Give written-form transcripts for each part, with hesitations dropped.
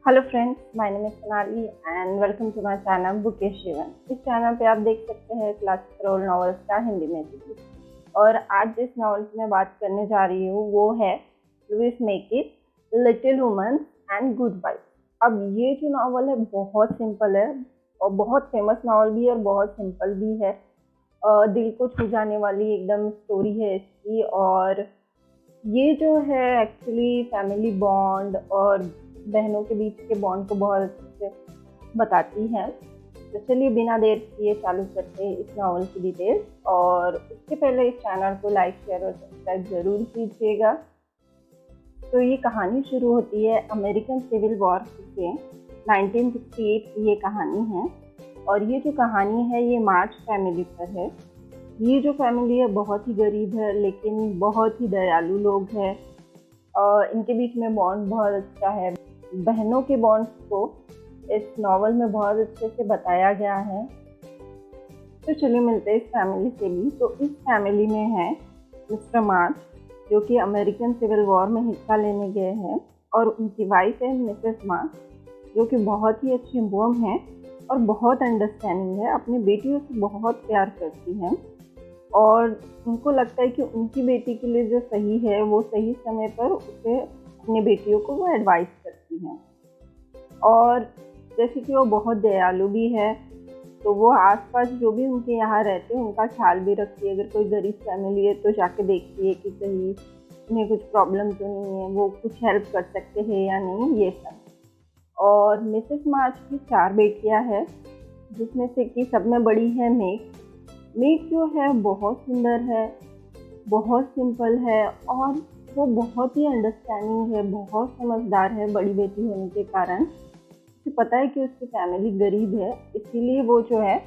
Hello friends, my name is Sonali and welcome to my channel बुकेश जीवन। इस channel पे आप देख सकते हैं क्लासिकल नॉवेल्स का हिंदी में रिव्यू। और आज जिस नॉवल की मैं बात करने जा रही हूँ वो है लुइस मेकिट Little Women and goodbye. अब ये जो नॉवल है बहुत सिंपल है और बहुत फेमस नॉवल भी है और बहुत सिंपल भी है। दिल को छू जाने वाली एकदम स्टोरी है इसकी। और ये जो है एक्चुअली फैमिली बॉन्ड और बहनों के बीच के बॉन्ड को बहुत अच्छे से बताती है। तो चलिए बिना देर किए चालू करते हैं इस नॉवल की डिटेल्स। और उसके पहले इस चैनल को लाइक शेयर और सब्सक्राइब जरूर कीजिएगा। तो ये कहानी शुरू होती है अमेरिकन सिविल वॉर से। 1968 की ये कहानी है और ये जो कहानी है ये मार्च फैमिली पर है। ये जो फैमिली है बहुत ही गरीब है लेकिन बहुत ही दयालु लोग हैं और इनके बीच में बॉन्ड बहुत अच्छा है। बहनों के बॉन्ड्स को इस नॉवल में बहुत अच्छे से बताया गया है। तो चलिए मिलते हैं इस फैमिली से भी। तो इस फैमिली में है मिस्टर मार्च जो कि अमेरिकन सिविल वॉर में हिस्सा लेने गए हैं और उनकी वाइफ है मिसेस मार्च जो कि बहुत ही अच्छी वुमन है और बहुत अंडरस्टैंडिंग है। अपनी बेटियों से बहुत प्यार करती हैं और उनको लगता है कि उनकी बेटी के लिए जो सही है वो सही समय पर उसे अपनी बेटियों को वो एडवाइस करती हैं। और जैसे कि वो बहुत दयालु भी है तो वो आसपास जो भी उनके यहाँ रहते हैं उनका ख्याल भी रखती है। अगर कोई गरीब फैमिली है तो जाके देखती है कि कहीं उन्हें कुछ प्रॉब्लम तो नहीं है, वो कुछ हेल्प कर सकते हैं या नहीं, ये सब। और मिसेस मार्च की 4 बेटियां हैं जिसमें से कि सब में बड़ी है मेक जो है बहुत सुंदर है, बहुत सिंपल है और वो बहुत ही अंडरस्टैंडिंग है, बहुत समझदार है। बड़ी बेटी होने के कारण उसे पता है कि उसकी फैमिली गरीब है, इसीलिए वो जो है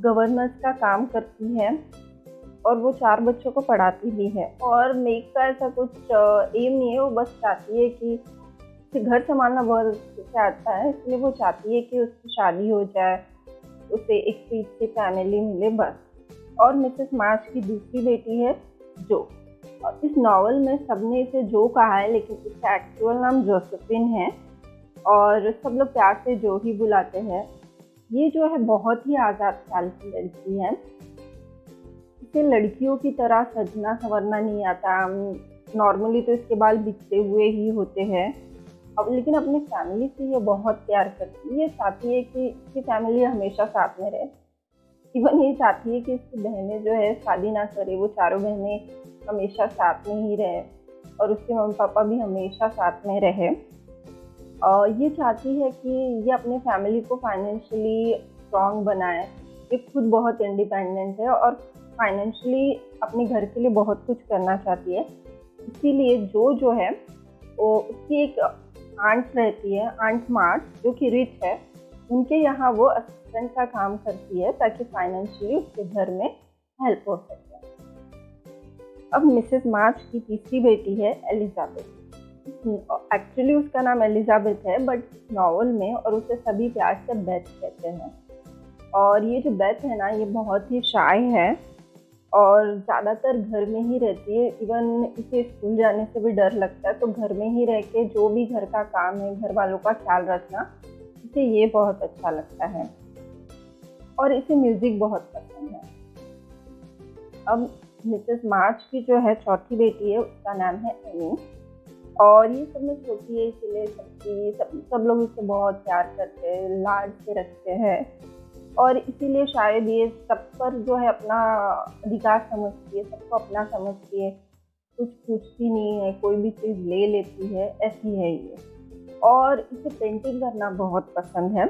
गवर्नेंस का काम करती है और वो 4 बच्चों को पढ़ाती भी है। और मेक का ऐसा कुछ एम नहीं है, वो बस चाहती है कि उसे घर संभालना बहुत अच्छे से आता है, इसलिए वो चाहती है कि उसकी शादी हो जाए, उसे एक ठीक से फैमिली मिले बस। और मिसेस मार्च की दूसरी बेटी है जो। और इस नॉवल में सबने इसे जो कहा है लेकिन इसका एक्चुअल नाम जोसेफिन है और सब लोग प्यार से जो ही बुलाते हैं। ये जो है बहुत ही आज़ाद ख्याल की लड़की है। इसे लड़कियों की तरह सजना संवरना नहीं आता। नॉर्मली तो इसके बाल बिखरे हुए ही होते हैं। अब लेकिन अपनी फैमिली से ये बहुत प्यार करती है। ये चाहती है कि इसकी फैमिली हमेशा साथ में रहे। इवन ये चाहती है कि इसकी बहनें जो है शादी ना करे, वो चारों बहनें हमेशा साथ में ही रहे और उसके मम्मी पापा भी हमेशा साथ में रहे। और ये चाहती है कि ये अपने फैमिली को फाइनेंशियली स्ट्रॉन्ग बनाए। ये खुद बहुत इंडिपेंडेंट है और फाइनेंशियली अपने घर के लिए बहुत कुछ करना चाहती है। इसीलिए जो है वो उसकी एक आंट रहती है, आंट मार्च, जो कि रिच है। उनके यहाँ वो असिस्टेंट का काम करती है ताकि फाइनेंशियली उसके घर में हेल्प हो सके। अब मिसेस मार्च की तीसरी बेटी है एलिजाबेथ। एक्चुअली उसका नाम एलिजाबेथ है बट नॉवल में और उसे सभी प्यार से बेथ कहते हैं। और ये जो बेथ है ना, ये बहुत ही शाय है और ज़्यादातर घर में ही रहती है। इवन इसे स्कूल जाने से भी डर लगता है, तो घर में ही रह के जो भी घर का काम है, घर वालों का ख्याल रखना, इसे ये बहुत अच्छा लगता है। और इसे म्यूज़िक बहुत पसंद है। अब मिसेस मार्च की जो है चौथी बेटी है, उसका नाम है एनी। और ये सब में छोटी है इसीलिए सब लोग इसे बहुत प्यार करते हैं, लाड से रखते हैं और इसीलिए शायद ये सब पर जो है अपना अधिकार समझती है, सबको अपना समझती है, कुछ पूछती नहीं है, कोई भी चीज़ ले लेती है, ऐसी है ये। और इसे पेंटिंग करना बहुत पसंद है।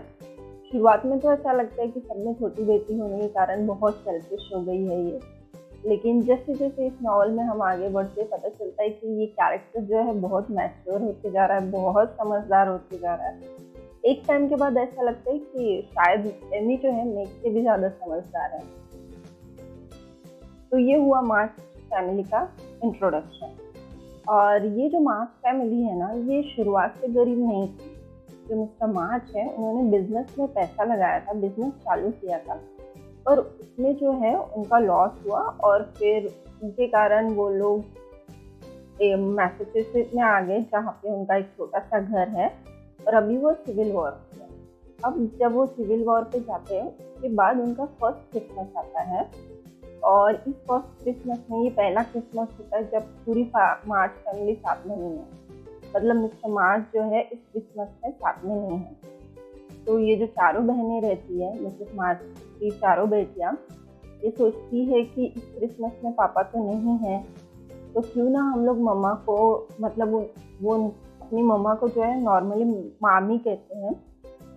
शुरुआत में तो ऐसा लगता है कि सब में छोटी बेटी होने के कारण बहुत सेल्फिश हो गई है ये, लेकिन जैसे जैसे इस नॉवल में हम आगे बढ़ते पता चलता है कि ये कैरेक्टर जो है बहुत मैच्योर होते जा रहा है, बहुत समझदार होते जा रहा है। एक टाइम के बाद ऐसा लगता है कि शायद एमी जो है मेक से भी ज़्यादा समझदार है। तो ये हुआ मार्च फैमिली का इंट्रोडक्शन। और ये जो मार्च फैमिली है ना, ये शुरुआत से गरीब नहीं थी। जो मिस्टर मार्च है उन्होंने बिजनेस में पैसा लगाया था, बिजनेस चालू किया था, पर उसमें जो है उनका लॉस हुआ और फिर उनके कारण वो लोग मैसेचुसेट्स में आ गए जहाँ पे उनका एक छोटा सा घर है और अभी वो सिविल वॉर पे है। अब जब वो सिविल वॉर पे जाते हैं उसके बाद उनका फर्स्ट क्रिसमस आता है, और इस फर्स्ट क्रिसमस में ये पहला क्रिसमस होता है जब पूरी मार्च फैमिली साथ में नहीं है। मतलब मिस्टर मार्च जो है इस क्रिसमस में साथ में नहीं है। तो ये जो चारों बहनें रहती है, मिसेस मार्च की चारों बेटियां, ये सोचती है कि इस क्रिसमस में पापा तो नहीं है, तो क्यों ना हम लोग मम्मा को, मतलब वो अपनी मम्मा को जो है नॉर्मली मामी कहते हैं,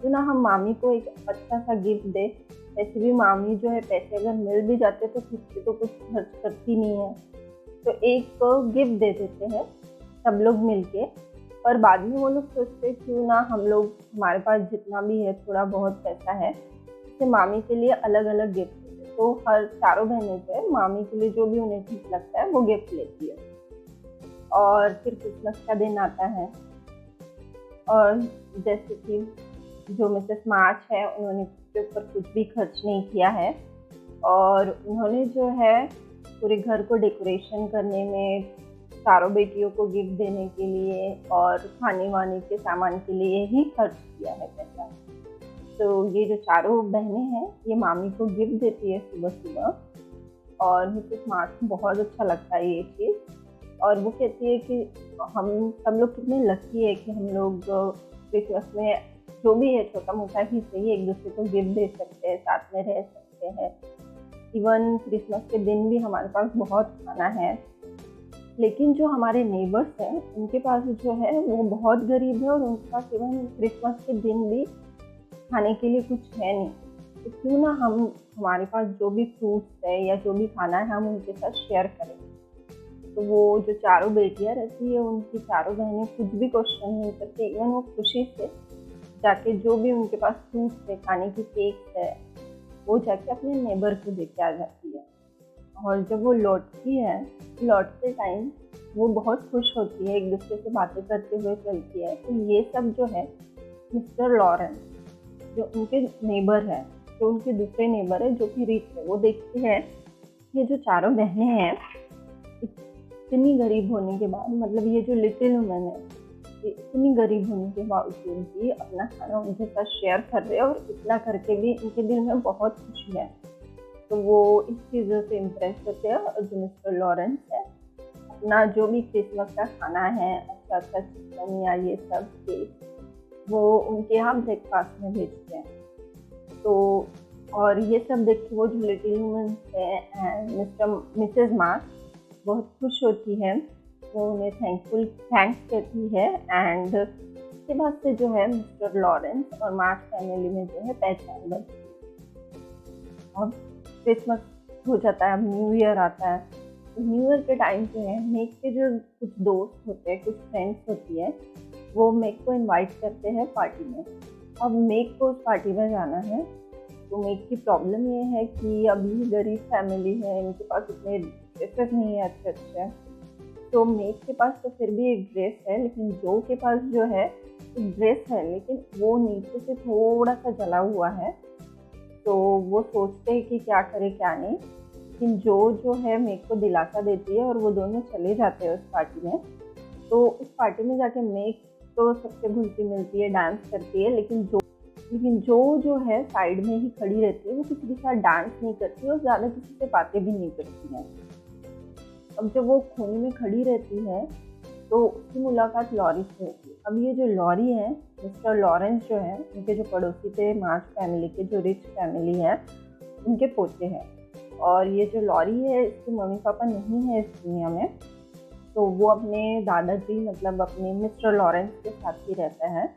क्यों ना हम मामी को एक अच्छा सा गिफ्ट दे। ऐसे भी मामी जो है पैसे अगर मिल भी जाते तो खुद से तो कुछ खर्च करती नहीं है, तो एक गिफ्ट दे देते हैं सब लोग मिलके। पर बाद में वो लोग सोचते क्यों ना हम लोग, हमारे पास जितना भी है थोड़ा बहुत पैसा है, इससे मामी के लिए अलग अलग गिफ्ट देते। तो हर चारों बहनें जो है मामी के लिए जो भी उन्हें ठीक लगता है वो गिफ्ट लेती है। और फिर क्रिसमस का दिन आता है, और जैसे कि जो मिसेस मार्च है उन्होंने उसके ऊपर कुछ भी खर्च नहीं किया है, और उन्होंने जो है पूरे घर को डेकोरेशन करने में, चारों बेटियों को गिफ्ट देने के लिए और खाने वाने के सामान के लिए ही खर्च किया है पैसा। तो ये जो चारों बहनें हैं ये मामी को गिफ्ट देती है सुबह सुबह, और मिसेस मार्च को बहुत अच्छा लगता है ये चीज़, और वो कहती है कि हम सब लोग कितने लकी है कि हम लोग क्रिसमस में जो भी है छोटा मोटा ही सही एक दूसरे को गिफ्ट दे सकते हैं, साथ में रह सकते हैं। इवन क्रिसमस के दिन भी हमारे पास बहुत खाना है। लेकिन जो हमारे नेबर्स हैं उनके पास जो है वो बहुत गरीब है, और उनके पास इवन क्रिसमस के दिन भी खाने के लिए कुछ है नहीं। तो क्यों ना हम, हमारे पास जो भी फ्रूट्स है या जो भी खाना है हम उनके साथ शेयर करें। तो वो जो चारों बेटियां रहती है उनकी चारों बहनें कुछ भी क्वेश्चन नहीं करती, इवन वो खुशी से जाके जो भी उनके पास फ्रूट्स है, खाने की केक है, वो जाके अपने नेबर को दे के आ जाती है। और जब वो लौटती है, लौटते टाइम वो बहुत खुश होती है, एक दूसरे से बातें करते हुए चलती है। तो ये सब जो है मिस्टर लॉरेंस जो उनके नेबर है, जो उनके दूसरे नेबर है जो कि रिच है, वो देखते हैं ये जो चारों बहनें हैं इतनी गरीब होने के बाद, मतलब ये जो लिटिल वुमेन है इतनी गरीब होने के बावजूद भी अपना खाना उनके साथ शेयर कर रहे हैं, और इतना करके भी इनके दिल में बहुत खुशी है। तो वो इस चीज़ों से इम्प्रेस होते हैं, और जो मिस्टर लॉरेंस है अपना जो भी क्रिसमस का खाना है, अच्छा अच्छा चिकन या ये सब केक, वो उनके यहाँ ब्रेकफास्ट में भेजते हैं। तो और ये सब देख के वो जो लिटिल वुमेन है मिसेस मार्च बहुत खुश होती है, वो उन्हें थैंक्स कहती है। एंड उसके बाद से जो है मिस्टर लॉरेंस और मार्च फैमिली में जो है पहचान बनती है। अब क्रिसमस हो जाता है, अब न्यू ईयर आता है। तो न्यू ईयर के टाइम जो है मेक के जो कुछ दोस्त होते हैं, कुछ फ्रेंड्स होती है, वो मेक को इनवाइट करते हैं पार्टी में। अब मेक को उस पार्टी में जाना है, तो मेक की प्रॉब्लम ये है कि अभी गरीब फैमिली है, इनके पास इतने ड्रेसेस नहीं है अच्छे अच्छे। तो मेक के पास तो फिर भी एक ड्रेस है, लेकिन जो के पास जो है एक ड्रेस है लेकिन वो नीचे से थोड़ा सा जला हुआ है। तो वो सोचते हैं कि क्या करे क्या नहीं, लेकिन जो है मेक को दिलासा देती है और वो दोनों चले जाते हैं उस पार्टी में। तो उस पार्टी में जाके मेक तो सबसे घुलती मिलती है, डांस करती है, लेकिन जो है साइड में ही खड़ी रहती है, वो किसी के साथ डांस नहीं करती और ज़्यादा किसी से बातें भी नहीं करती है। अब जब वो कोने में खड़ी रहती है तो उसकी मुलाकात लॉरी से होती है। अब ये जो लॉरी है, मिस्टर लॉरेंस जो है, उनके जो पड़ोसी थे मार्च फैमिली के, जो रिच फैमिली है, उनके पोते हैं। और ये जो लॉरी है इसके मम्मी पापा नहीं है इस दुनिया में, तो वो अपने दादाजी मतलब अपने मिस्टर लॉरेंस के साथ ही रहता है।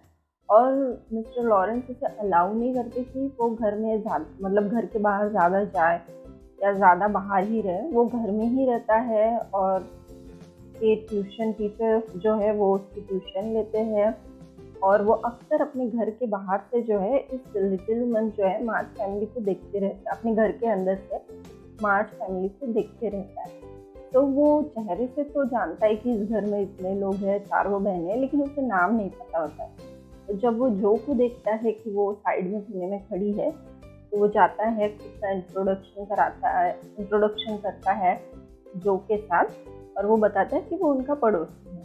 और मिस्टर लॉरेंस उसे अलाउ नहीं करते कि वो घर में मतलब घर के बाहर ज़्यादा जाए या ज़्यादा बाहर ही रहे, वो घर में ही रहता है। और ये ट्यूशन टीचर जो है वो उसकी ट्यूशन लेते हैं, और वो अक्सर अपने घर के बाहर से जो है इस लिटिल वुमन जो है मार्च फैमिली को देखते रहता है, अपने घर के अंदर से मार्च फैमिली को देखते रहता है। तो वो चेहरे से तो जानता है कि इस घर में इतने लोग हैं, चारों बहनें, लेकिन उसे नाम नहीं पता होता है। तो जब वो जो को देखता है कि वो साइड में कोने में खड़ी है, तो वो जाता है, खुद का इंट्रोडक्शन करता है जो के साथ, और वो बताता है कि वो उनका पड़ोसी है।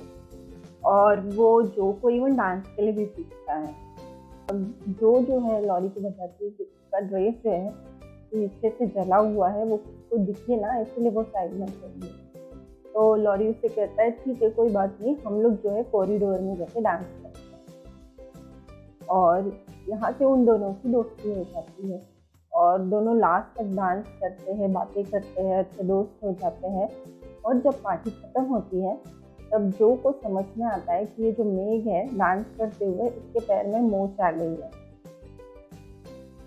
और वो जो को इवन डांस के लिए भी पूछता है। जो है लॉरी को बताती है कि उसका ड्रेस जो है नीचे से जला हुआ है, वो उसको दिखे ना, इसलिए वो साइड में चाहिए। तो लॉरी उससे कहता है ठीक है कोई बात नहीं, हम लोग जो है कॉरिडोर में जाके डांस करते हैं। और यहाँ से उन दोनों की दोस्ती हो जाती है और दोनों लास्ट तक डांस करते हैं, बातें करते हैं, अच्छे दोस्त हो जाते हैं। और जब पार्टी खत्म होती है तब जो को समझ में आता है कि ये जो मेघ है डांस करते हुए इसके पैर में मोच आ गई है।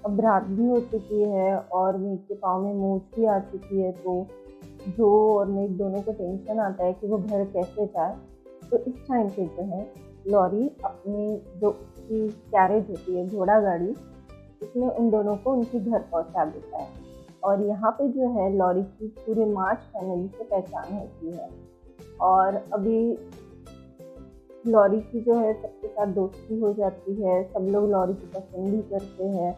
अब रात भी हो चुकी है और मेघ के पाँव में मोच भी आ चुकी है, तो जो और मेघ दोनों को टेंशन आता है कि वो घर कैसे जाए। तो इस टाइम पे जो है लॉरी अपनी जो उसकी कैरेज होती है, घोड़ा गाड़ी, इसमें उन दोनों को उनके घर पहुंचा देता है। और यहाँ पे जो है लॉरी की पूरे मार्च फैमिली से पहचान होती है। और अभी लॉरी की जो है सबके साथ दोस्ती हो जाती है, सब लोग लॉरी की पसंद भी करते हैं।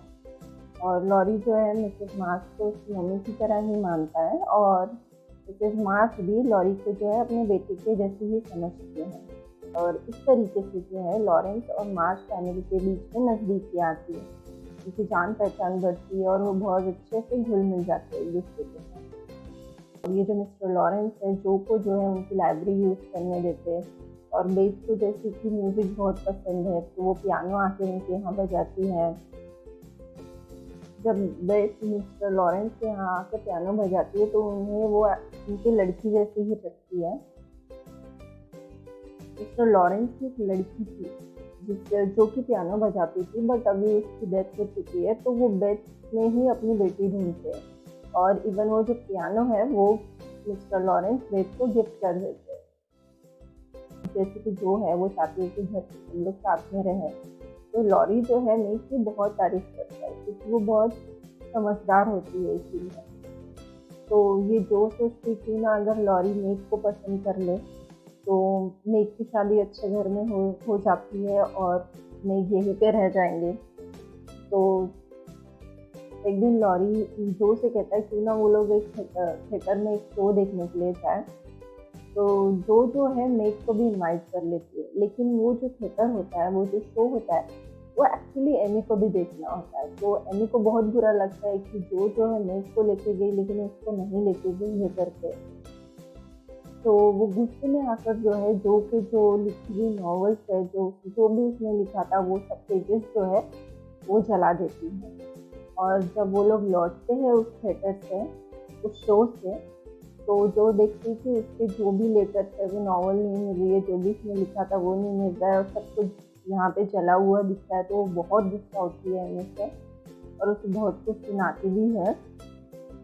और लॉरी जो है मिसेस मार्च को उसकी मम्मी की तरह ही मानता है और मिसेस मार्च भी लॉरी को जो है अपने बेटे के जैसे ही समझते हैं। और इस तरीके से जो है लॉरेंस और मार्च फैमिली के बीच में नज़दीकी आती है, उनकी जान पहचान बढ़ती है और वो बहुत अच्छे से घुल मिल जाते हैं एक दूसरे के साथ। और ये जो मिस्टर लॉरेंस है जो को जो है उनकी लाइब्रेरी यूज़ करने देते हैं। और बेस को जैसे कि म्यूज़िक बहुत पसंद है तो वो पियानो आके उनके यहाँ बजाती है। जब बेस मिस्टर लॉरेंस के यहाँ आकर पियानो बजाती है तो उन्हें वो उनकी लड़की जैसी ही लगती है। मिस्टर लॉरेंस की एक लड़की थी जो कि पियानो बजाती थी, बट अभी उसकी डेथ हो चुकी है, तो वो बेथ में ही अपनी बेटी ढूंढते हैं। और इवन वो जो पियानो है वो मिस्टर लॉरेंस बेथ को गिफ्ट कर देते हैं। जैसे कि जो है वो चाहती है कि घर हम लोग साथ में रहें। तो लॉरी जो है मेघ की बहुत तारीफ करता है क्योंकि वो बहुत समझदार होती है इसीलिए। तो ये जो सोचती थी ना, अगर लॉरी मेघ को पसंद कर ले तो मेघ की शादी अच्छे घर में हो जाती है और मेघ यहीं पे रह जाएंगे। तो एक दिन लॉरी जो से कहता है क्यों ना वो लोग एक थिएटर में एक शो देखने के लिए जाए। तो जो है मेघ को भी इनवाइट कर लेती है, लेकिन वो जो थिएटर होता है, वो जो शो होता है, वो एक्चुअली एमी को भी देखना होता है। तो एमी को बहुत बुरा लगता है कि जो है मेघ को लेके गई लेकिन उसको नहीं लेके गई ये करके। तो वो गुस्से में आकर जो है जो के जो लिखी हुई नॉवेल्स है, जो भी उसने लिखा था, वो सब पेजेस जो है वो जला देती है। और जब वो लोग लौटते हैं उस थिएटर से, उस शो से, तो जो देखती थी उसके जो भी लेटर थे, वो नॉवल नहीं मिल रही है, जो भी उसने लिखा था वो नहीं मिल रहा है और सब कुछ यहाँ पे जला हुआ दिखता है। तो वो बहुत गुस्सा होती है एमी से और उसे बहुत कुछ सुनाती भी है।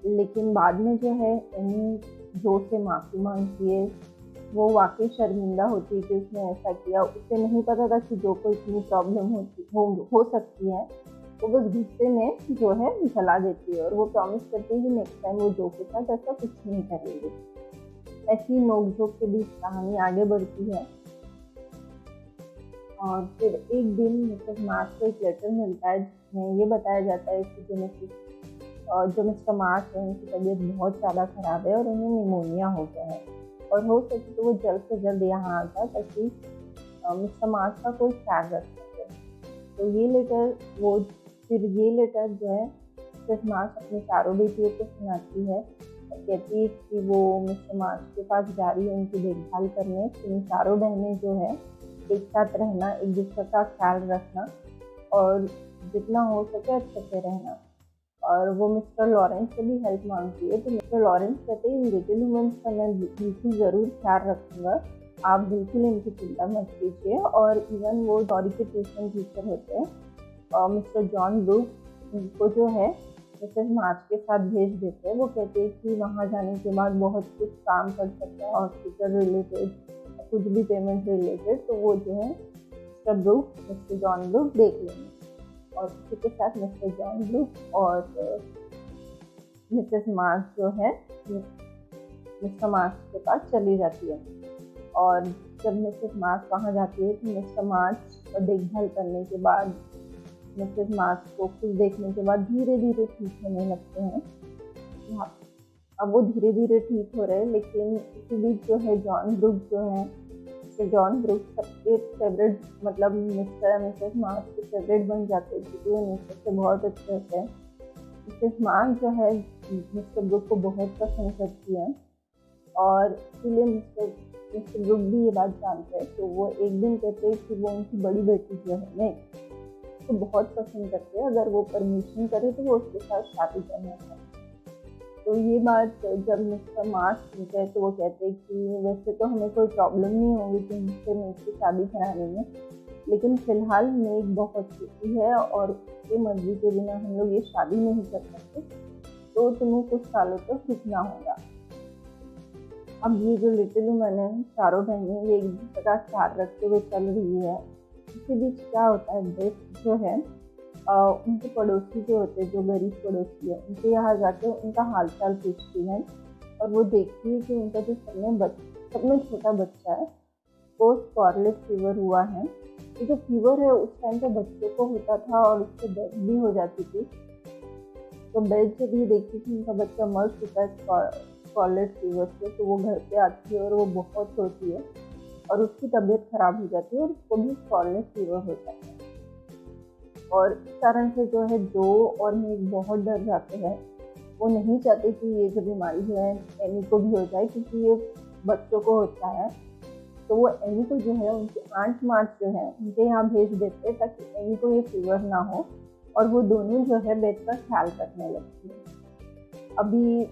लेकिन बाद में जो है एमी जो से माफ़ी मांगती है। वो वाकई शर्मिंदा होती है कि उसने ऐसा किया। उसे नहीं पता था कि जो को इतनी प्रॉब्लम हो सकती है। वो बस गुस्से में जो है जला देती है और वो प्रॉमिस करती है कि नेक्स्ट टाइम वो जो के साथ ऐसा कुछ नहीं करेगी। ऐसी नोकझोंक के बीच कहानी आगे बढ़ती है। और फिर एक दिन मिसेस मार्च को एक लेटर मिलता है जिसमें ये बताया जाता है कि जो मिस्टर मार्च है उनकी तबीयत बहुत ज़्यादा ख़राब है और उन्हें निमोनिया हो गया है और हो सके तो वो जल्द से जल्द यहाँ आ जाए ताकि मिस्टर मार्च का कोई ख्याल रख सके। तो ये लेटर जो है मिसेस मार्च अपनी चारों बेटियों को सुनाती है और कहती है कि वो मिस्टर मार्च के पास जा रही है उनकी देखभाल करने। इन चारों बहनें जो है एक साथ रहना, एक दूसरे का ख्याल रखना और जितना हो सके अच्छे से रहना। और वो मिस्टर लॉरेंस से भी हेल्प मांगती है। तो मिस्टर लॉरेंस कहते हैं इन लिटिल वुमेन्स का मैं बिल्कुल ज़रूर ख्याल रखूँगा, आप बिल्कुल इनकी चिंता मत कीजिए। और इवन वो लॉरी के ट्यूशन टीचर होते हैं और मिस्टर जॉन ब्रूक्स, उनको जो है मिसेस मार्च के साथ भेज देते हैं। वो कहते हैं कि वहाँ जाने के बाद बहुत कुछ काम कर सकते हैं हॉस्पिटल रिलेटेड, कुछ भी पेमेंट रिलेटेड, तो वो जो है मिस्टर जॉन ब्रूक्स देख लेंगे। और इसी के साथ मिस्टर जॉन ब्रूक्स और मिसेस मार्च जो है मिस्टर मार्च के पास चली जाती है। और जब मिसेस मार्च वहाँ जाती है तो मिस्टर मार्च को देखभाल करने के बाद, मिसेस मार्च को कुछ देखने के बाद धीरे धीरे ठीक होने लगते हैं। अब वो धीरे धीरे ठीक हो रहे हैं, लेकिन इसी बीच जो है जॉन ब्रूक्स जो है मिस्टर जॉन ब्रूक सबके फेवरेट, मतलब मिस्टर एंड मिसेस मार्च के फेवरेट बन जाते हैं क्योंकि वो नेचर से बहुत अच्छे होते हैं। मिसेस मार्च जो है मिस्टर ब्रूक को बहुत पसंद करती है और इसीलिए मिस्टर ब्रूक भी ये बात जानते हैं। तो वो एक दिन कहते हैं कि वो उनकी बड़ी बेटी जो है नहीं तो बहुत पसंद करते हैं, अगर वो परमिशन करे तो वो उसके साथ शादी करना चाहते हैं। तो ये बात जब मिस्टर मार्च सुनते हैं तो वो कहते हैं कि वैसे तो हमें कोई प्रॉब्लम नहीं होगी तुमसे मेघ की शादी कराने में, लेकिन फिलहाल मेघ बहुत छोटी है और उसकी मर्जी के बिना हम लोग ये शादी नहीं कर सकते, तो तुम्हें कुछ सालों तक रुकना होगा। अब ये जो लिटिल वुमन है, चारों बहनें ये एक दूसरे का ख्याल रखते हुए चल रही है। इसके बीच क्या होता है, बेथ जो है उनके पड़ोसी जो होते हैं, जो गरीब पड़ोसी है, उनके यहाँ जाके उनका हालचाल पूछती है और वो देखती है कि उनका जो सबसे छोटा बच्चा है वो स्कारलेट फीवर हुआ है। ये जो फीवर है उस टाइम पे बच्चों को होता था और उससे डेथ भी हो जाती थी। तो बेथ जब ये देखती कि उनका बच्चा मर चुका है स्कारलेट फीवर से, तो वो घर पे आती है और वो बहुत रोती है और उसकी तबीयत खराब हो जाती है और उसको भी स्कारलेट फीवर होता है। और इस कारण से जो है जो और मेघ बहुत डर जाते हैं, वो नहीं चाहते कि ये जो बीमारी है एमी को भी हो जाए क्योंकि ये बच्चों को होता है। तो वो एमी को जो है उनके आंट मार्च जो है उनके यहाँ भेज देते हैं ताकि एमी को ये फीवर ना हो और वो दोनों जो है बेथ का ख्याल रखने लगती है। अभी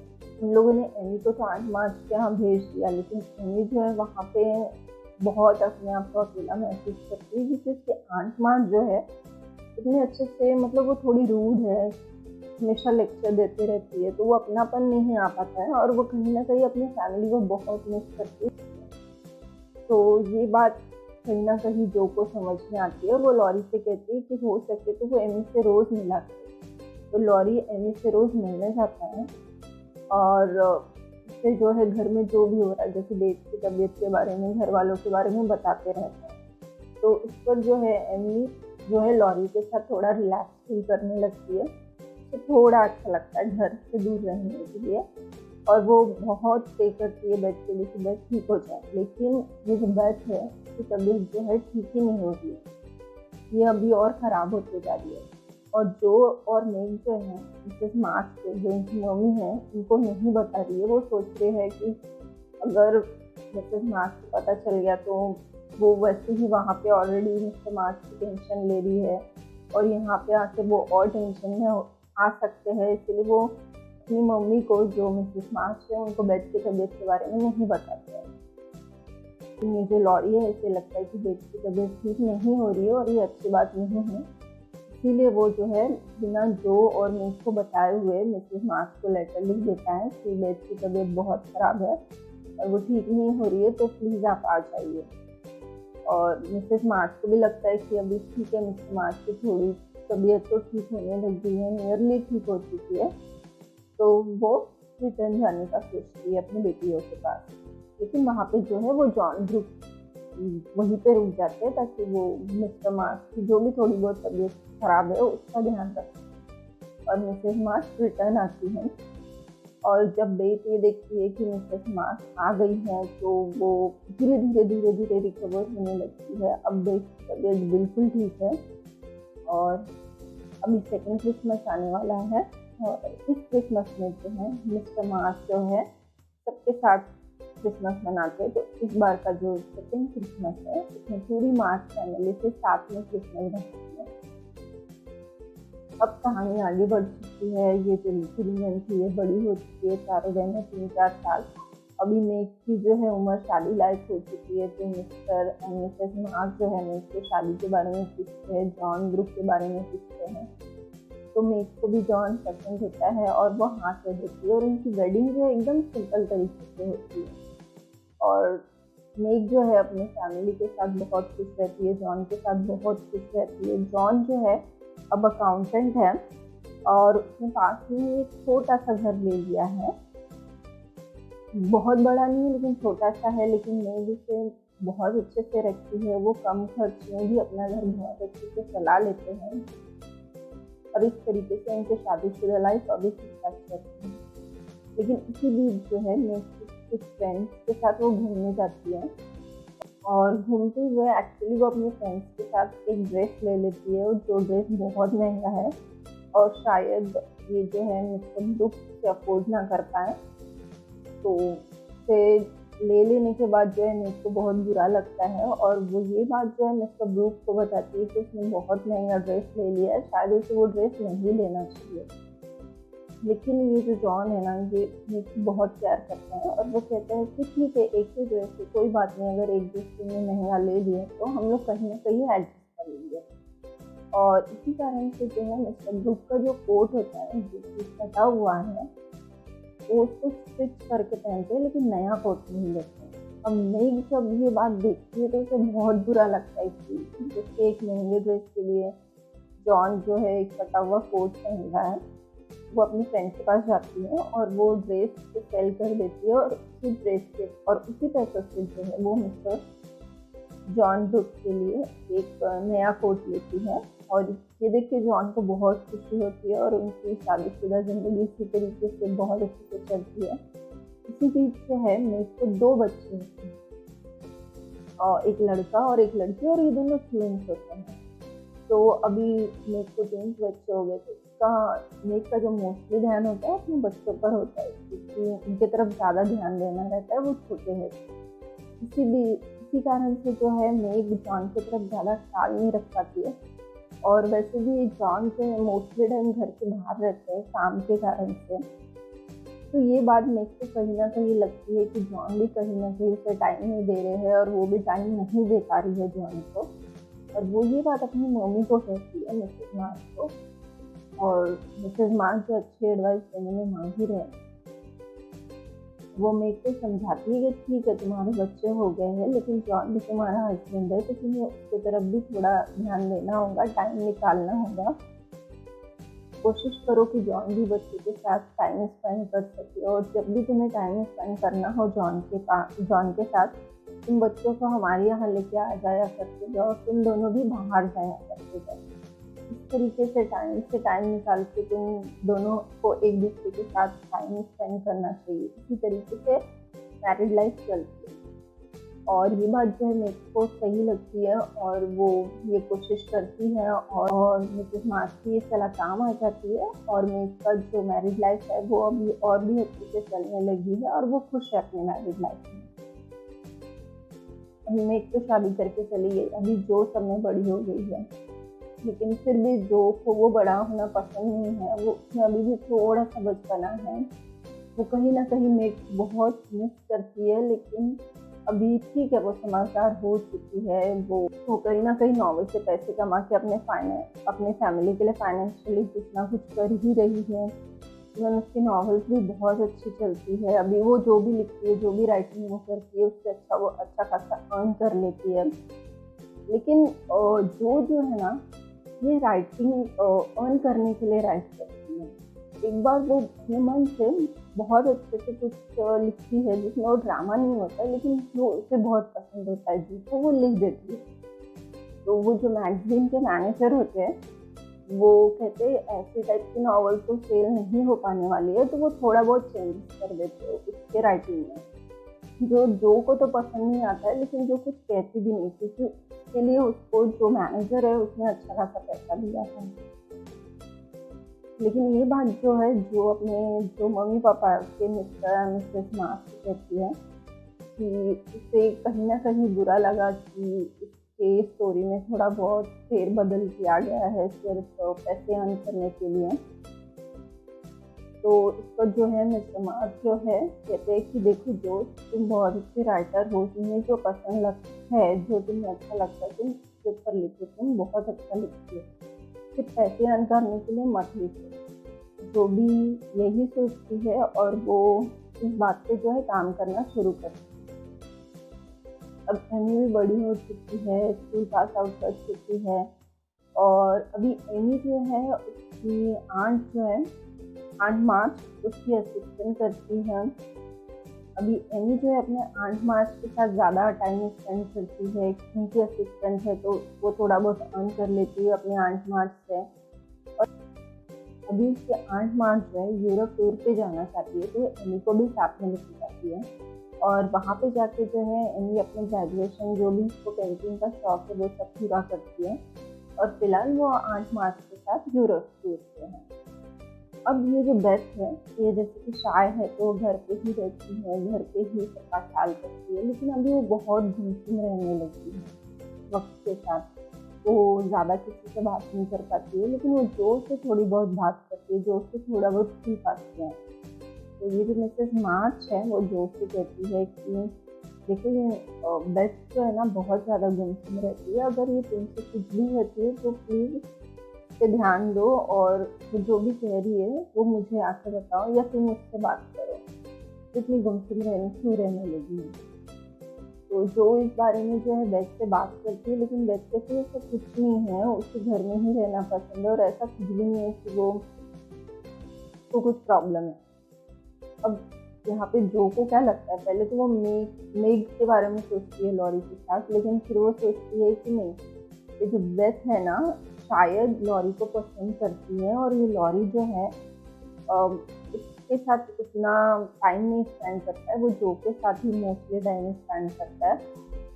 उन लोगों ने एमी को तो आंट मार्च के यहाँ भेज दिया, लेकिन एमी जो है वहाँ पे बहुत अपने आप को अकेला महसूस करती है क्योंकि उसकी आंट मार्च जो है इतने अच्छे से, मतलब वो थोड़ी रूड है, हमेशा लेक्चर देते रहती है, तो वो अपनापन नहीं आ पाता है और वो कहीं ना कहीं अपनी फैमिली को बहुत मिस करती है। तो ये बात कहीं ना कहीं जो को समझ में आती है, वो लॉरी से कहती है कि हो सके तो वो एमी से रोज़ मिला करे। तो लॉरी एमी से रोज़ मिलने जाता है और उससे जो है घर में जो भी हो रहा है, जैसे बेथ की तबीयत के बारे में, घर वालों के बारे में बताते रहते हैं। तो उस पर जो है एमी जो है लॉरी के साथ थोड़ा रिलैक्स फील करने लगती है, तो थोड़ा अच्छा लगता है घर से दूर रहने के लिए और वो बहुत प्रे करती है बेथ के लिए कि बेथ ठीक हो जाए। लेकिन ये जो बेथ है उसकी तबीयत जो है ठीक ही नहीं हो रही है, ये अभी और ख़राब होते जा रही है। और जो और मेघ जो है मिसेस मार्च के जो इनकी मम्मी है उनको नहीं बता रही है। वो सोच रहे हैं कि अगर मिसेस मार्च को पता चल गया तो वो वैसे ही वहाँ पे ऑलरेडी मिस्टर मार्च की टेंशन ले रही है और यहाँ पे आके वो और टेंशन में आ सकते हैं, इसलिए वो अपनी मम्मी को जो मिसेस मार्च है उनको बेथ की तबीयत के बारे में नहीं बताते हैं। ये जो लॉरी है इसे लगता है कि बेथ की तबीयत ठीक नहीं हो रही है और ये अच्छी बात नहीं है, इसीलिए वो जो है बिना जो और मेघ को बताए हुए मिसेस मार्च को लेटर लिख देता है कि बेथ की तबीयत बहुत ख़राब है और वो ठीक नहीं हो रही है, तो प्लीज़ आप आ जाइए। और मिसेस मार्च को भी लगता है कि अभी ठीक है, मिस्टर मार्च की थोड़ी तबीयत तो ठीक होने लग गई है, नियरली ठीक हो चुकी है, तो वो रिटर्न जाने का सोचती है अपनी बेटियों के पास। लेकिन वहाँ पे जो है वो जॉन ब्रूक वहीं पे रुक जाते हैं ताकि वो मिस्टर मार्च की जो भी थोड़ी बहुत तबीयत खराब है उसका ध्यान रखें। और मिसेस मार्च रिटर्न आती हैं और जब बेथ ये देखती है कि मिसेस मार्च आ गई है तो वो धीरे धीरे रिकवर होने लगती है। अब बेथ की तबीयत बिल्कुल ठीक है और अभी सेकंड क्रिसमस आने वाला है और इस क्रिसमस में जो है मिस्टर मार्च जो है सबके साथ क्रिसमस मनाते हैं। तो इस बार का जो सेकंड क्रिसमस है उसमें पूरी मार्च फैमिली से साथ में क्रिसमस मनाती है। अब कहानी आगे बढ़ चुकी है, ये जो लिटिल वुमन थी ये बड़ी हो चुकी है, चारों बहनें 3-4 साल। अभी मेघ की जो है उम्र शादी लायक हो चुकी है, तो मिस्टर एंड मिसेस मार्च जो है मेघ के शादी के बारे में पूछते हैं, जॉन ब्रूक के बारे में पूछते हैं। तो मेघ को भी जॉन पसंद होता है और वो हाँ कह देती है और उनकी वेडिंग जो है एकदम सिंपल तरीके से होती है। और मेघ जो है अपनी फैमिली के साथ बहुत खुश रहती है, जॉन के साथ बहुत खुश रहती है। जॉन जो है अब अकाउंटेंट है और उसने पास में एक छोटा सा घर ले लिया है, बहुत बड़ा नहीं है लेकिन छोटा सा है, लेकिन मेघ उसे बहुत अच्छे से रखती है। वो कम खर्च में भी अपना घर बहुत अच्छे से चला लेते हैं और इस तरीके से उनके शादीशुदा लाइफ अभी ठीक ठाक चलती है। लेकिन इसी बीच जो है मेघ कुछ फ्रेंड्स के साथ वो घूमने जाती है और घूमते हुए एक्चुअली वो अपने फ्रेंड्स के साथ एक ड्रेस ले लेती है, जो ड्रेस बहुत महंगा है और शायद ये जो है मिस्टर ब्रूक से अफोर्ड ना कर पाए। तो उसे ले लेने के बाद जो है मेग को बहुत बुरा लगता है और वो ये बात जो है मिस्टर ब्रूक को बताती है कि उसने बहुत महंगा ड्रेस ले लिया है, शायद उसे वो ड्रेस नहीं लेना चाहिए। लेकिन ये जो जॉन है ना, ये मेग को बहुत प्यार करता है और वो कहता है कि ठीक है, एक ही ड्रेस है, कोई बात नहीं, अगर एक ड्रेस तुमने महंगा ले लिया तो हम लोग कहीं ना कहीं एडजस्ट कर लेंगे। और इसी कारण से जो है मिस्टर ब्रूक का जो कोट होता है जो कि कटा हुआ है, वो उसको स्टिच करके पहनते हैं लेकिन नया कोट नहीं लेते हैं। अब मेग जब ये बात देखती है तो उसे बहुत बुरा लगता है कि उसके एक महंगे ड्रेस के लिए जॉन जो है एक कटा हुआ कोट पहन रहा है। वो अपनी फ्रेंड के पास जाती है और वो ड्रेस को सेल कर देती है और उसी ड्रेस के और उसी पैसों से जो है वो मिस्टर जॉन ब्रूक के लिए एक नया कोट लेती है। और ये देख के जॉन को बहुत खुशी होती है और उनकी शादीशुदा ज़िंदगी इसी तरीके से बहुत अच्छे से चलती है। इसी बीच जो है मेग को 2 बच्चे होते हैं, और एक लड़का और एक लड़की, और ये दोनों ट्विंस होते हैं। तो अभी मेग को ट्विंस बच्चे हो गए, तो उसका मेग का जो मोस्टली ध्यान होता है अपने बच्चों पर होता है, क्योंकि उनकी तरफ ज़्यादा ध्यान देना रहता है, वो छोटे हैं। इसी कारण से जो है मेग जॉन की तरफ ज़्यादा ख्याल नहीं रख पाती है। और वैसे भी जॉन जो है मोस्टली टाइम घर के बाहर रहते हैं काम के कारण से। तो ये बात मेग को कहीं ना कहीं लगती है कि जॉन भी कहीं ना कहीं उसे टाइम नहीं दे रहे हैं और वो भी टाइम नहीं दे पा रही है जॉन को। और वो ये बात अपनी मम्मी को कहती है, मिसेस मार्च को। और मिसेस मार्च जो अच्छी एडवाइस देने में माहिर है, वो मेग को समझाती है कि ठीक है तुम्हारे बच्चे हो गए हैं, लेकिन जॉन भी तुम्हारा हस्बैंड है, तो तुम्हें उसकी तरफ भी थोड़ा ध्यान देना होगा, टाइम निकालना होगा। कोशिश करो कि जॉन भी बच्चे के साथ टाइम स्पेंड कर सके, और जब भी तुम्हें टाइम स्पेंड करना हो जॉन के साथ, तुम बच्चों को हमारे यहाँ लेके आ जाया करते जाओ, तुम दोनों भी बाहर जाया करते जाओ। इस तरीके से टाइम निकाल के तुम दोनों को एक दूसरे के साथ टाइम स्पेंड करना चाहिए। इसी तरीके से मैरिड लाइफ चलती है। और ये बात जो है मेरे को सही लगती है और वो ये कोशिश करती है, और मिसेस मार्च की ये सलाह काम आ जाती है और मेरे का जो मैरिड लाइफ है वो अभी और भी अच्छे से चलने लगी है और वो खुश है अपनी मैरिड लाइफ में। अभी मेग तो शादी करके चली गई, अभी जो सब में बड़ी हो गई है, लेकिन फिर भी जो को वो बड़ा होना पसंद नहीं है, वो उसमें अभी भी थोड़ा सा बचपना है। वो कहीं ना कहीं मेग बहुत मिस करती है, लेकिन अभी ठीक है, वो समझदार हो चुकी है। वो कहीं ना कहीं नॉवल से पैसे कमा के अपने फैमिली के लिए फाइनेंशियली कुछ ना कुछ कर ही रही है। इवन उसकी नॉवेल्स भी बहुत अच्छी चलती है। अभी वो जो भी लिखती है, जो भी राइटिंग वो करती है, उससे अच्छा वो अच्छा खासा अर्न कर लेती है। लेकिन जो है ना, ये राइटिंग अर्न करने के लिए राइट करती है। एक बार वो अपने मन से बहुत अच्छे से कुछ लिखती है जिसमें वो ड्रामा नहीं होता, लेकिन वो उसे बहुत पसंद होता है जी, तो वो लिख देती है। तो वो जो मैगजीन के मैनेजर होते हैं, वो कहते हैं ऐसी टाइप की नॉवल तो सेल नहीं हो पाने वाली है, तो वो थोड़ा बहुत चेंजेस कर देते हो उसके राइटिंग में। जो को तो पसंद नहीं आता है, लेकिन जो कुछ कहती भी नहीं, क्योंकि उसके लिए उसको जो मैनेजर है उसने अच्छा खासा पैसा दिया था। लेकिन ये बात जो है, जो मम्मी पापा के मिस्टर मिसेस मार्च कहती है कि उसे कहीं ना कहीं बुरा लगा कि इसके स्टोरी में थोड़ा बहुत फेरबदल किया गया है सिर्फ पैसे अर्न करने के लिए। तो इसको जो है मिस्टर मार्च जो है कहते हैं कि देखो जो तुम बहुत अच्छे राइटर हो, तुम्हें जो पसंद है, जो तुम्हें अच्छा लगता है, तुम उसके ऊपर लिखो, तुम बहुत अच्छा लिखती हो, सिर्फ पैसे अर्न करने के लिए मत लिखो। जो भी यही सोचती है और वो इस बात पे जो है काम करना शुरू करती है। अब एमी भी बड़ी हो चुकी है, स्कूल पास आउट कर चुकी है, और अभी एमी जो है उसकी आंट मार्च उसकी असिस्टेंट करती है। अभी एमी जो है अपने आंट मार्च के साथ ज़्यादा टाइम स्पेंड करती है, उनकी असिस्टेंट है, तो वो थोड़ा बहुत अर्न कर लेती है अपने आंट मार्च से। और अभी उसके आंट मार्च जो है यूरोप टूर पे जाना चाहती है, तो एमी को भी साथ में लेके जाती है। और वहाँ पे जाके जो है एमी अपने ग्रेजुएशन, जो भी उसको पेंटिंग का शौक है, वो सब पूरा करती है। और फिलहाल वो आंट मार्च के साथ यूरोप टूर पे है। अब ये जो बेथ है, ये जैसे कि शाय है तो घर पे ही रहती है, घर पे ही सबका ख्याल करती है, लेकिन अभी वो बहुत गुमसुम रहने लगी है वक्त के साथ। वो ज़्यादा किसी से बात नहीं कर पाती है, लेकिन वो जोर से थोड़ी बहुत बात करती है, जोर से थोड़ा बहुत खिल पाती है। तो ये जो मिसेस मार्च है वो जोर से कहती है कि देखो ये बेथ जो है ना बहुत ज़्यादा गुमसुम रहती है, अगर ये तुमसे कुछ भी रहती है तो प्लीज़ पे ध्यान दो, और वो जो भी कह रही है वो मुझे आके बताओ या फिर मुझसे बात करो, इतनी गुमसुम क्यों रहने लगी है। तो जो इस बारे में जो है बेथ से बात करती है, लेकिन बेथ कहती है ऐसा कुछ नहीं है, उसे घर में ही रहना पसंद है और ऐसा कुछ भी नहीं है कि वो कुछ प्रॉब्लम है। अब यहाँ पे जो को क्या लगता है, पहले तो वो मेग के बारे में सोचती है लॉरी के साथ, लेकिन फिर वो सोचती है कि नहीं, ये जो बेथ है ना शायद लॉरी को पसंद करती है, और ये लॉरी जो है इसके साथ उतना टाइम नहीं स्पेंड करता है, वो जो के साथ ही मोस्टली टाइम स्पेंड करता है,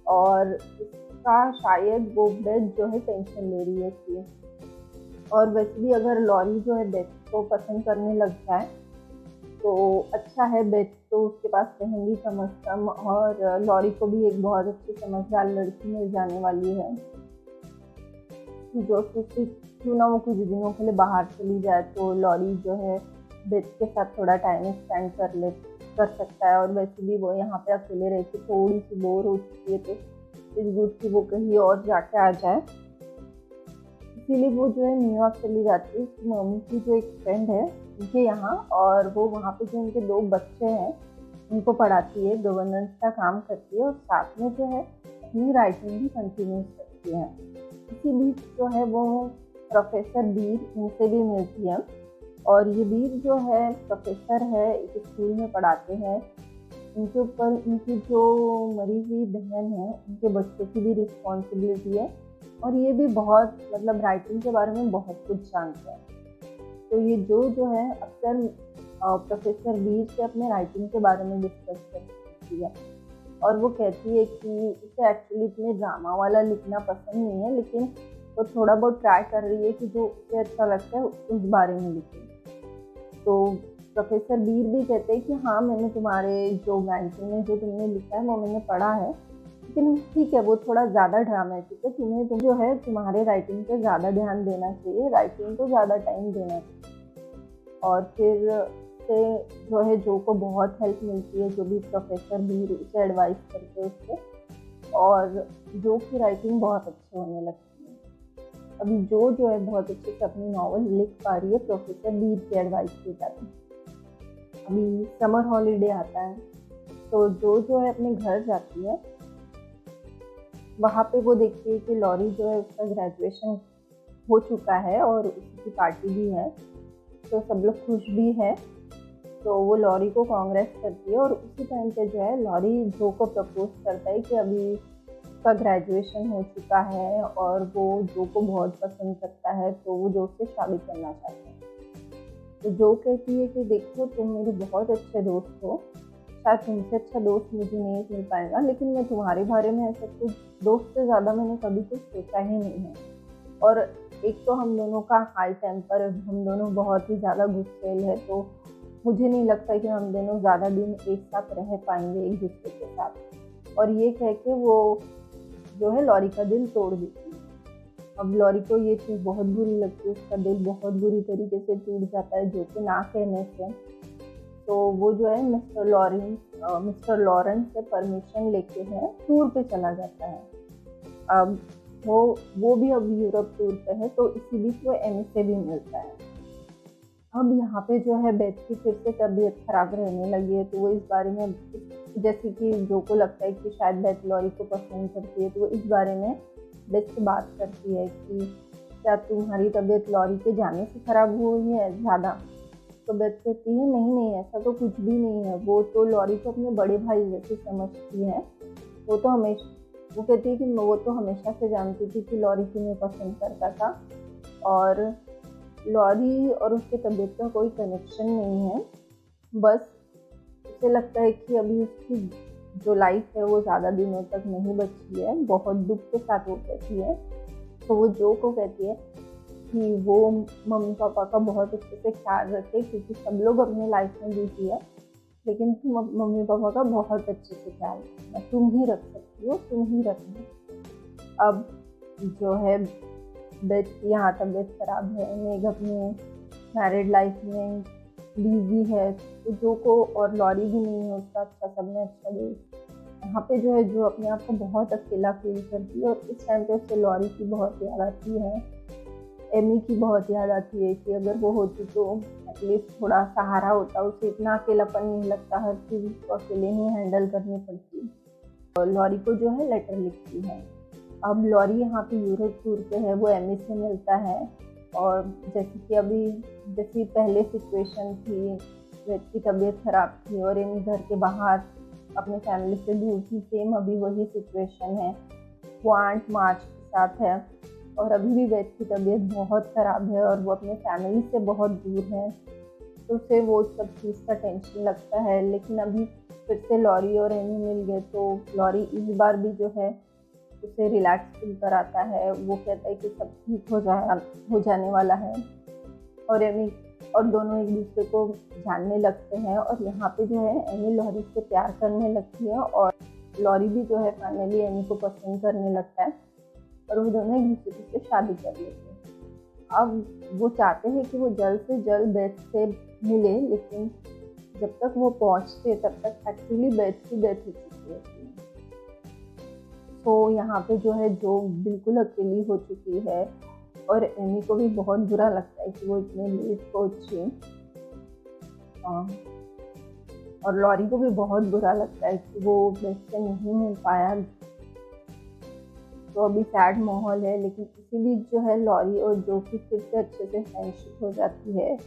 और इसका शायद वो बेथ जो है टेंशन ले रही है इसलिए। और वैसे भी अगर लॉरी जो है बेथ को पसंद करने लग जाए तो अच्छा है, बेथ तो उसके पास रहेंगी कम से कम, और लॉरी को भी एक बहुत अच्छी समझदार लड़की मिल जाने वाली है जो सोचती क्यों ना वो कुछ दिनों के लिए बाहर चली जाए, तो लॉरी जो है बेथ के साथ थोड़ा टाइम स्पेंड कर सकता है। और वैसे भी वो यहाँ पे अकेले रह के थोड़ी सी बोर हो चुकी है, तो इस गुड की वो कहीं और जाके आ जाए, इसीलिए वो जो है न्यूयॉर्क चली जाती है। उसकी मम्मी की जो एक फ्रेंड है उनके यहाँ, और वो वहाँ पे जो उनके 2 बच्चे हैं उनको पढ़ाती है, गवर्नेंस का काम करती है, और साथ में जो है अपनी राइटिंग भी कंटिन्यू करती है। इसी बीच जो है वो प्रोफेसर बीर इनसे भी मिलती है, और ये बीर जो है प्रोफेसर है, एक स्कूल में पढ़ाते हैं। इनके ऊपर इनकी जो मरी हुई बहन है उनके बच्चों की भी रिस्पॉन्सिबिलिटी है, और ये भी बहुत मतलब राइटिंग के बारे में बहुत कुछ जानते हैं। तो ये जो है अक्सर प्रोफेसर बीर से अपने राइटिंग के बारे में डिस्कस करती है, और वो कहती है कि उसे एक्चुअली इतने ड्रामा वाला लिखना पसंद नहीं है, लेकिन वो थोड़ा बहुत ट्राई कर रही है कि जो उसे अच्छा लगता है उस बारे में लिखे। तो प्रोफेसर बीर भी कहते हैं कि हाँ, मैंने तुम्हारे जो मैगजीन में जो तुमने लिखा है वो मैंने पढ़ा है, लेकिन ठीक है वो थोड़ा ज़्यादा ड्रामेटिक है, तुम जो है तुम्हारे राइटिंग पे ज़्यादा ध्यान देना चाहिए, राइटिंग को ज़्यादा टाइम देना चाहिए। और फिर से जो है जो को बहुत हेल्प मिलती है, जो भी प्रोफेसर बीर उसे एडवाइस करते हैं उससे, और जो की राइटिंग बहुत अच्छी होने लगती है। अभी जो है बहुत अच्छे से अपनी नॉवल लिख पा रही है प्रोफेसर बीर की एडवाइस के साथ। अभी समर हॉलीडे आता है, तो जो है अपने घर जाती है, वहाँ पे वो देखती है कि लॉरी जो है उसका ग्रेजुएशन हो चुका है और उसकी पार्टी भी है, तो सब लोग खुश भी है। तो वो लॉरी को कांग्रेस करती है, और उसी टाइम पे जो है लॉरी जो को प्रपोज करता है कि अभी उसका ग्रेजुएशन हो चुका है और वो जो को बहुत पसंद करता है, तो वो जो से शादी करना चाहता है। तो जो कहती है कि देखो तुम मेरे बहुत अच्छे दोस्त हो, शायद तुमसे अच्छा दोस्त मुझे नहीं मिल पाएगा, लेकिन मैं तुम्हारे बारे में ऐसा कुछ दोस्त से ज़्यादा मैंने कभी कुछ सोचा ही नहीं है। और एक तो हम दोनों का हाई टेम्पर, हम दोनों बहुत ही ज़्यादा गुस्सेल है, तो मुझे नहीं लगता कि हम दोनों ज़्यादा दिन एक साथ रह पाएंगे एक दूसरे के साथ। और ये कह के वो जो है लॉरी का दिल तोड़ देती है। अब लॉरी को ये चीज़ बहुत बुरी लगती है, उसका दिल बहुत बुरी तरीके से टूट जाता है जो कि ना कहने से। तो वो जो है मिस्टर लॉरेंस से परमिशन लेके है टूर पे चला जाता है। अब वो भी अब यूरोप टूर पे है, तो इसी बीच वो एमी से भी मिलता है। अब यहाँ पे जो है बेथ की फिर से तबीयत खराब रहने लगी है, तो वो इस बारे में, जैसे कि जो को लगता है कि शायद बेथ लॉरी को पसंद करती है, तो वो इस बारे में बेथ से बात करती है कि क्या तुम्हारी तबीयत लॉरी के जाने से खराब हुई है ज़्यादा। तो बेथ कहती है नहीं ऐसा तो कुछ भी नहीं है, वो तो लॉरी को अपने बड़े भाई जैसे समझती है। वो कहती है कि वो तो हमेशा से जानती थी कि लॉरी तुम्हें पसंद करता था, और लॉरी और उसके तबीयत का कोई कनेक्शन नहीं है, बस उसे लगता है कि अभी उसकी जो लाइफ है वो ज़्यादा दिनों तक नहीं बची है, बहुत दुख के साथ वो कहती है। तो वो जो को कहती है कि वो मम्मी पापा का बहुत अच्छे से ख्याल रखे, क्योंकि सब लोग अपने लाइफ में बिजी है, लेकिन तुम मम्मी पापा का बहुत अच्छे से ख्याल रखना, तुम ही रख सकती हो, तुम ही रखना। अब जो है बेथ की यहाँ तबीयत खराब है, मेघ अपने मैरिड लाइफ में बिजी है, तो जो को और लॉरी भी नहीं है उसका अच्छा, सब में अच्छा दोस्त। यहाँ पे जो है जो अपने आप को बहुत अकेला फील करती है, और इस टाइम पे उससे लॉरी की बहुत याद आती है, एमी की बहुत याद आती है कि अगर वो होती तो एटलीस्ट थोड़ा सहारा होता, उसे इतना अकेलापन नहीं लगता, हर चीज़ उसको अकेले ही हैंडल करनी पड़ती। और लॉरी को जो है लेटर लिखती है। अब लॉरी यहाँ पे यूरोप टूर पे है, वो एमी से मिलता है, और जैसे कि अभी जैसी पहले सिचुएशन थी, वेद की तबीयत खराब थी और एमी घर के बाहर अपने फैमिली से दूर थी, सेम अभी वही सिचुएशन है। वो आंट मार्च के साथ है, और अभी भी वेद की तबीयत बहुत ख़राब है और वो अपने फैमिली से बहुत दूर है, तो उसे वो सब चीज़ का टेंशन लगता है। लेकिन अभी फिर से लॉरी और एमी मिल गए, तो लॉरी इस बार भी जो है उसे रिलैक्स फील कराता है, वो कहता है कि सब ठीक हो जाने वाला है, और एमी और दोनों एक दूसरे को जानने लगते हैं। और यहाँ पे जो है एमी लॉरी से प्यार करने लगती है, और लॉरी भी जो है फाइनली एमी को पसंद करने लगता है, और वो दोनों एक दूसरे से शादी कर लेते हैं। अब वो चाहते हैं कि वो जल्द से जल्द बेथ से मिले, लेकिन जब तक वो पहुँचते तब तक एक्चुअली बेथ की डेथ हो चुकी होती है। तो यहाँ पे जो है जो बिल्कुल अकेली हो चुकी है, और एमी को भी बहुत बुरा लगता है कि वो इतने लेट पहुँची, और लॉरी को भी बहुत बुरा लगता है कि वो बेथ से नहीं मिल पाया। तो अभी सैड माहौल है, लेकिन इसी बीच जो है लॉरी और जो की फिर से अच्छे से फ्रेंडशिप हो जाती है,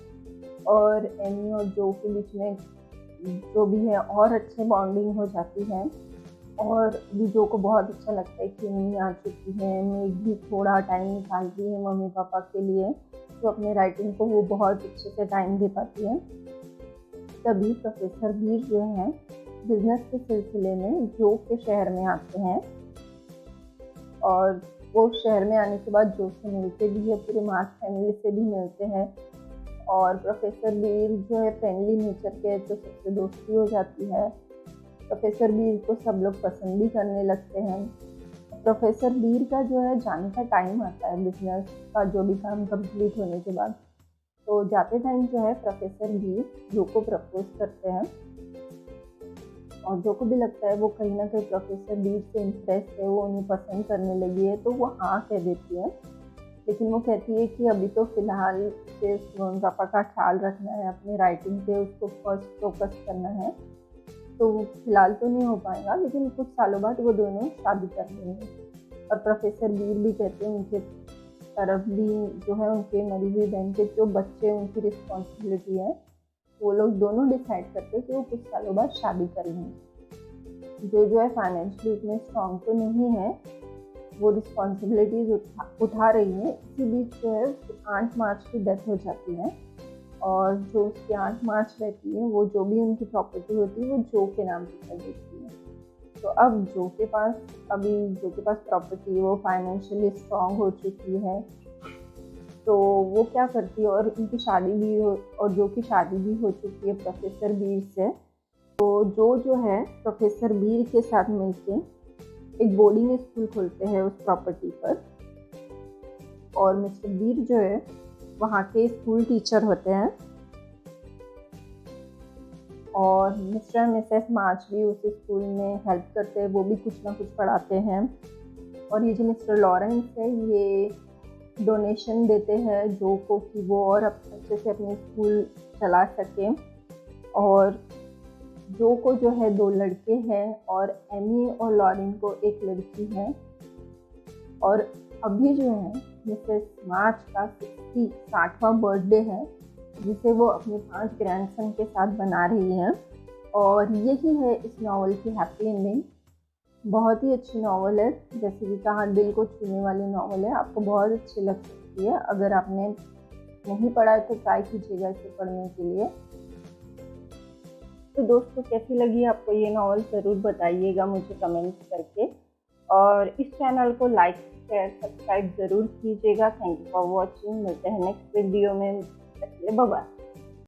और एमी और जो के बीच में जो भी है और अच्छे बॉन्डिंग हो जाती है। और भी जो को बहुत अच्छा लगता है कि एमी आ चुकी है, मेघ भी थोड़ा टाइम निकालती है मम्मी पापा के लिए, तो अपने राइटिंग को वो बहुत अच्छे से टाइम दे पाती है। तभी प्रोफेसर बीर जो है बिजनेस के सिलसिले में जो के शहर में आते हैं, और वो शहर में आने के बाद जो से मिलते भी है, पूरे मार्च फैमिली से भी मिलते हैं, और प्रोफेसर बीर जो है फ्रेंडली नेचर के, तो सबसे दोस्ती हो जाती है। प्रोफेसर बीर को सब लोग पसंद भी करने लगते हैं। प्रोफेसर बीर का जो है जाने का टाइम आता है बिजनेस का जो भी काम कंप्लीट होने के बाद, तो जाते टाइम जो है प्रोफेसर बीर जो को प्रपोज करते हैं, और जो को भी लगता है वो कहीं ना कहीं प्रोफेसर बीर से इम्प्रेस है, वो उन्हें पसंद करने लगी है, तो वो हाँ कह देती है। लेकिन वो कहती है कि अभी तो फ़िलहाल उसे मम्मी पापा का ख्याल रखना है, अपनी राइटिंग पे उसको फर्स्ट फोकस करना है, तो फ़िलहाल तो नहीं हो पाएगा, लेकिन कुछ सालों बाद वो दोनों शादी कर लेंगे। और प्रोफेसर बीर भी कहते हैं उनके तरफ भी जो है उनके मरी हुई बहन के जो बच्चे उनकी रिस्पॉन्सिबिलिटी है, वो लोग दोनों डिसाइड करते हैं कि वो कुछ सालों बाद शादी कर लेंगे। जो है फाइनेंशियली उतने स्ट्रॉन्ग तो नहीं है, वो रिस्पॉन्सिबिलिटीज उठा रही है। इसी बीच जो है 8 मार्च की डेथ हो जाती है, और जो उसकी 8 मार्च रहती है वो जो भी उनकी प्रॉपर्टी होती है वो जो के नाम पे कर देती है। तो अब जो के पास प्रॉपर्टी है, वो फाइनेंशियली स्ट्रॉन्ग हो चुकी है, तो वो क्या करती है, और उनकी शादी भी और जो की शादी भी हो चुकी है प्रोफेसर बीर से, तो जो है प्रोफेसर बीर के साथ मिलके एक बोर्डिंग स्कूल खोलते हैं उस प्रॉपर्टी पर, और मिस्टर बीर जो है वहाँ के स्कूल टीचर होते हैं, और मिस्टर एंड मिसेस मार्च भी उस स्कूल में हेल्प करते हैं, वो भी कुछ ना कुछ पढ़ाते हैं। और ये जो मिस्टर लॉरेंस है ये डोनेशन देते हैं जो को कि वो और अच्छे से अपने स्कूल चला सके। और जो को जो है 2 लड़के हैं, और एमी और लॉरेन को 1 लड़की है। और अभी जो है मिसेस मार्च का 60वां बर्थडे है, जिसे वो अपने 5 ग्रैंडसन के साथ बना रही हैं। और यही है इस नावल की हैप्पी एंडिंग। बहुत ही अच्छी नावल है, जैसे कि कहा दिल को छूने वाली नावल है, आपको बहुत अच्छी लग सकती है। अगर आपने नहीं पढ़ा है तो ट्राई कीजिएगा इसे पढ़ने के लिए। तो तो दोस्तों कैसी लगी आपको ये नॉवल, ज़रूर बताइएगा मुझे कमेंट्स करके। और इस चैनल को लाइक शेयर सब्सक्राइब ज़रूर कीजिएगा। Thank you for watching. मिलते हैं नेक्स्ट वीडियो में। Bye bye.